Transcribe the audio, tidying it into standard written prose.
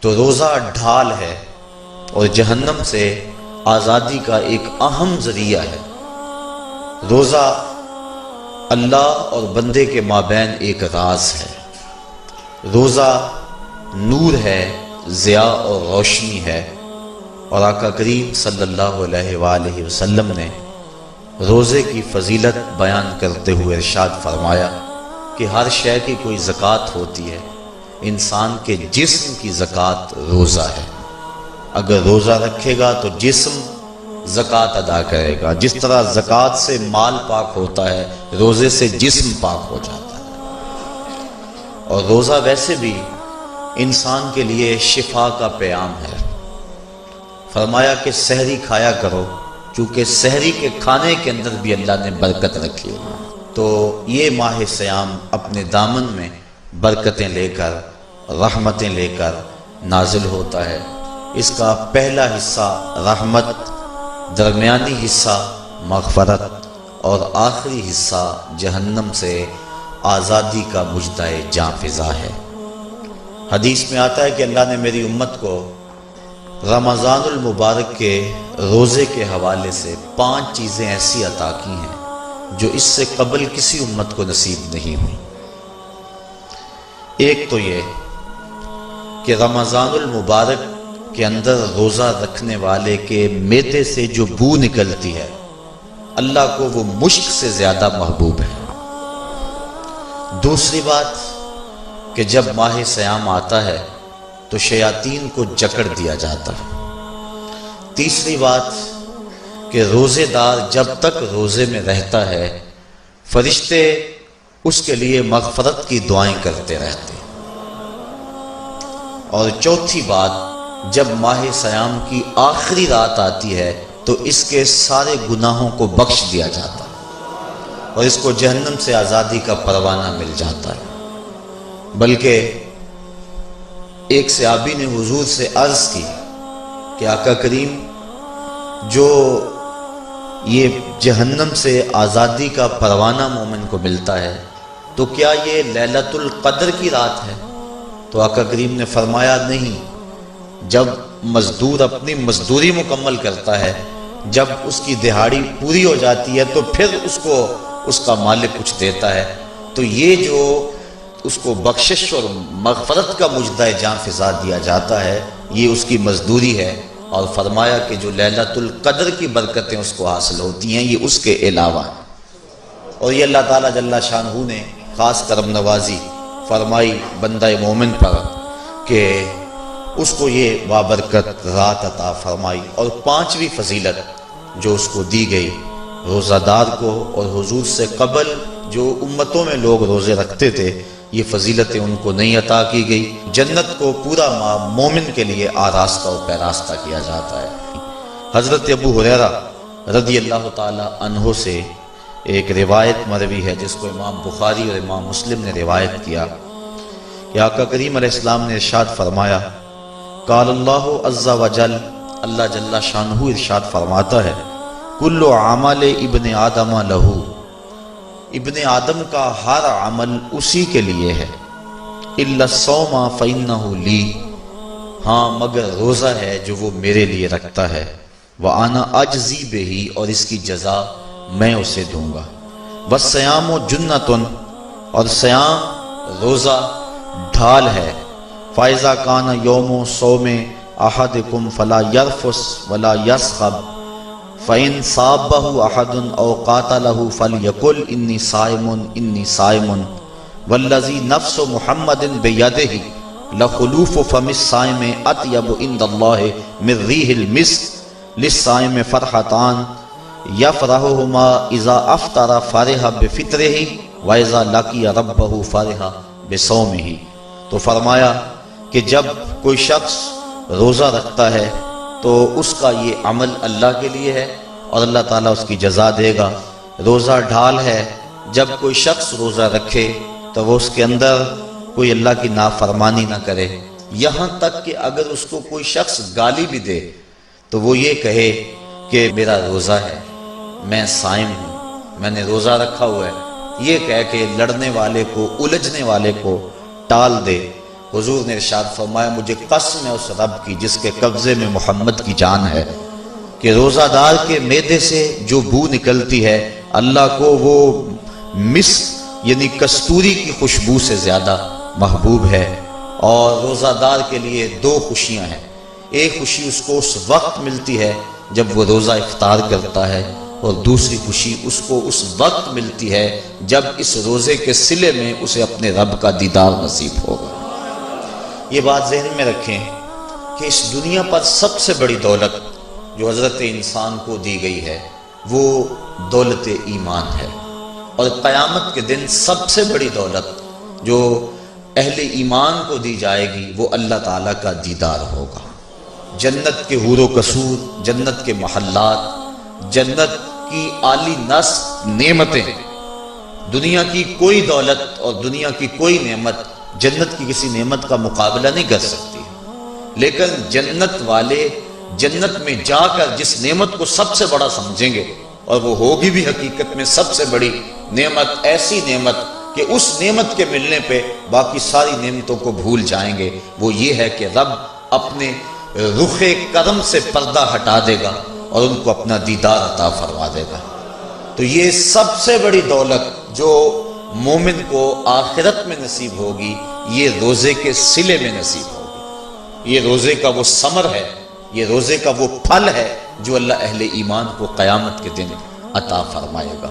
تو روزہ ڈھال ہے اور جہنم سے آزادی کا ایک اہم ذریعہ ہے۔ روزہ اللہ اور بندے کے مابین ایک راز ہے۔ روزہ نور ہے، ضیاء اور روشنی ہے، اور آقا کریم صلی اللہ علیہ وآلہ وسلم نے روزے کی فضیلت بیان کرتے ہوئے ارشاد فرمایا کہ ہر شے کی کوئی زکوٰۃ ہوتی ہے، انسان کے جسم کی زکوٰۃ روزہ ہے۔ اگر روزہ رکھے گا تو جسم زکوٰۃ ادا کرے گا، جس طرح زکوٰۃ سے مال پاک ہوتا ہے، روزے سے جسم پاک ہو جاتا ہے۔ اور روزہ ویسے بھی انسان کے لیے شفا کا پیام ہے۔ فرمایا کہ سحری کھایا کرو، چونکہ سحری کے کھانے کے اندر بھی اللہ نے برکت رکھی ہے۔ تو یہ ماہ سیام اپنے دامن میں برکتیں لے کر، رحمتیں لے کر نازل ہوتا ہے۔ اس کا پہلا حصہ رحمت، درمیانی حصہ مغفرت، اور آخری حصہ جہنم سے آزادی کا مجدہ جاں فضا ہے۔ حدیث میں آتا ہے کہ اللہ نے میری امت کو رمضان المبارک کے روزے کے حوالے سے 5 چیزیں ایسی عطا کی ہیں جو اس سے قبل کسی امت کو نصیب نہیں ہوئی۔ ایک تو یہ کہ رمضان المبارک کے اندر روزہ رکھنے والے کے معدے سے جو بو نکلتی ہے، اللہ کو وہ مشک سے زیادہ محبوب ہے۔ دوسری بات کہ جب ماہ سیام آتا ہے تو شیاطین کو جکڑ دیا جاتا ہے۔ تیسری بات کہ روزے دار جب تک روزے میں رہتا ہے، فرشتے اس کے لیے مغفرت کی دعائیں کرتے رہتے ہیں۔ اور چوتھی بات، جب ماہ سیام کی آخری رات آتی ہے تو اس کے سارے گناہوں کو بخش دیا جاتا ہے اور اس کو جہنم سے آزادی کا پروانہ مل جاتا ہے۔ بلکہ ایک صحابی نے حضور سے عرض کی کہ آقا کریم، جو یہ جہنم سے آزادی کا پروانہ مومن کو ملتا ہے تو کیا یہ لیلۃ القدر کی رات ہے؟ تو آقا کریم نے فرمایا نہیں، جب مزدور اپنی مزدوری مکمل کرتا ہے، جب اس کی دہاڑی پوری ہو جاتی ہے تو پھر اس کو اس کا مالک کچھ دیتا ہے، تو یہ جو اس کو بخشش اور مغفرت کا مجدہ جاں فضا دیا جاتا ہے، یہ اس کی مزدوری ہے۔ اور فرمایا کہ جو لیلۃ القدر کی برکتیں اس کو حاصل ہوتی ہیں، یہ اس کے علاوہ ہیں۔ اور یہ اللہ تعالیٰ جل شانہ نے خاص کرم نوازی فرمائی بندہ مومن پر کہ اس کو یہ بابرکت رات عطا فرمائی۔ اور 5ویں فضیلت جو اس کو دی گئی روزہ دار کو، اور حضور سے قبل جو امتوں میں لوگ روزے رکھتے تھے، یہ فضیلتیں ان کو نہیں عطا کی گئی۔ جنت کو پورا مومن کے لیے آراستہ و پیراستہ کیا جاتا ہے۔ حضرت ابو ہریرہ رضی اللہ تعالی عنہ سے ایک روایت مروی ہے جس کو امام بخاری اور امام مسلم نے روایت کیا کہ آقا کریم علیہ السلام نے ارشاد فرمایا، قال اللہ عز وجل، اللہ جل شانہ ارشاد فرماتا ہے، کل عمل ابن آدم لہو، ابن آدم کا ہر عمل اسی کے لیے ہے، الا الصوم فإنہ لی، ہاں مگر روزہ ہے جو وہ میرے لیے رکھتا ہے، وأنا اجزی بہ، اور اس کی جزا میں اسے دوں گا، والصیام جنۃ، اور سیام روزہ ڈھال ہے، فإذا کان یوم صوم احدکم فلا یرفث ولا یصخب، فإن صابہ احد او قاتلہ فلیقل انی صائم انی صائم، والذی نفس محمد بیدہ لخلوف فم الصائم اطیب عند اللہ من ریح المسک، للصائم فرحتان یفرحہما اذا افطر فرح بفطرہ واذا لقی ربہ فرح بصومہ۔ تو فرمایا کہ جب کوئی شخص روزہ رکھتا ہے تو اس کا یہ عمل اللہ کے لیے ہے اور اللہ تعالیٰ اس کی جزا دے گا۔ روزہ ڈھال ہے، جب کوئی شخص روزہ رکھے تو وہ اس کے اندر کوئی اللہ کی نافرمانی نہ کرے، یہاں تک کہ اگر اس کو کوئی شخص گالی بھی دے تو وہ یہ کہے کہ میرا روزہ ہے، میں صائم ہوں، میں نے روزہ رکھا ہوا ہے، یہ کہہ کے لڑنے والے کو، الجھنے والے کو ٹال دے۔ حضور نے ارشاد فرمایا مجھے قسم ہے اس رب کی جس کے قبضے میں محمد کی جان ہے کہ روزہ دار کے معدے سے جو بو نکلتی ہے اللہ کو وہ مسک یعنی کستوری کی خوشبو سے زیادہ محبوب ہے۔ اور روزہ دار کے لیے دو خوشیاں ہیں، ایک خوشی اس کو اس وقت ملتی ہے جب وہ روزہ افطار کرتا ہے، اور دوسری خوشی اس کو اس وقت ملتی ہے جب اس روزے کے صلے میں اسے اپنے رب کا دیدار نصیب ہوگا۔ یہ بات ذہن میں رکھیں کہ اس دنیا پر سب سے بڑی دولت جو حضرت انسان کو دی گئی ہے وہ دولت ایمان ہے، اور قیامت کے دن سب سے بڑی دولت جو اہل ایمان کو دی جائے گی وہ اللہ تعالیٰ کا دیدار ہوگا۔ جنت کے حور و قصور، جنت کے محلات، جنت کی اعلی نصب نعمتیں، دنیا کی کوئی دولت اور دنیا کی کوئی نعمت جنت کی کسی نعمت کا مقابلہ نہیں کر سکتی، لیکن جنت والے جنت میں جا کر جس نعمت کو سب سے بڑا سمجھیں گے، اور وہ ہوگی بھی حقیقت میں سب سے بڑی نعمت، ایسی نعمت کہ اس نعمت کے ملنے پہ باقی ساری نعمتوں کو بھول جائیں گے، وہ یہ ہے کہ رب اپنے رخ کرم سے پردہ ہٹا دے گا اور ان کو اپنا دیدار عطا فرما دے گا۔ تو یہ سب سے بڑی دولت جو مومن کو آخرت میں نصیب ہوگی یہ روزے کے صلے میں نصیب ہوگی۔ یہ روزے کا وہ ثمر ہے، یہ روزے کا وہ پھل ہے جو اللہ اہل ایمان کو قیامت کے دن عطا فرمائے گا۔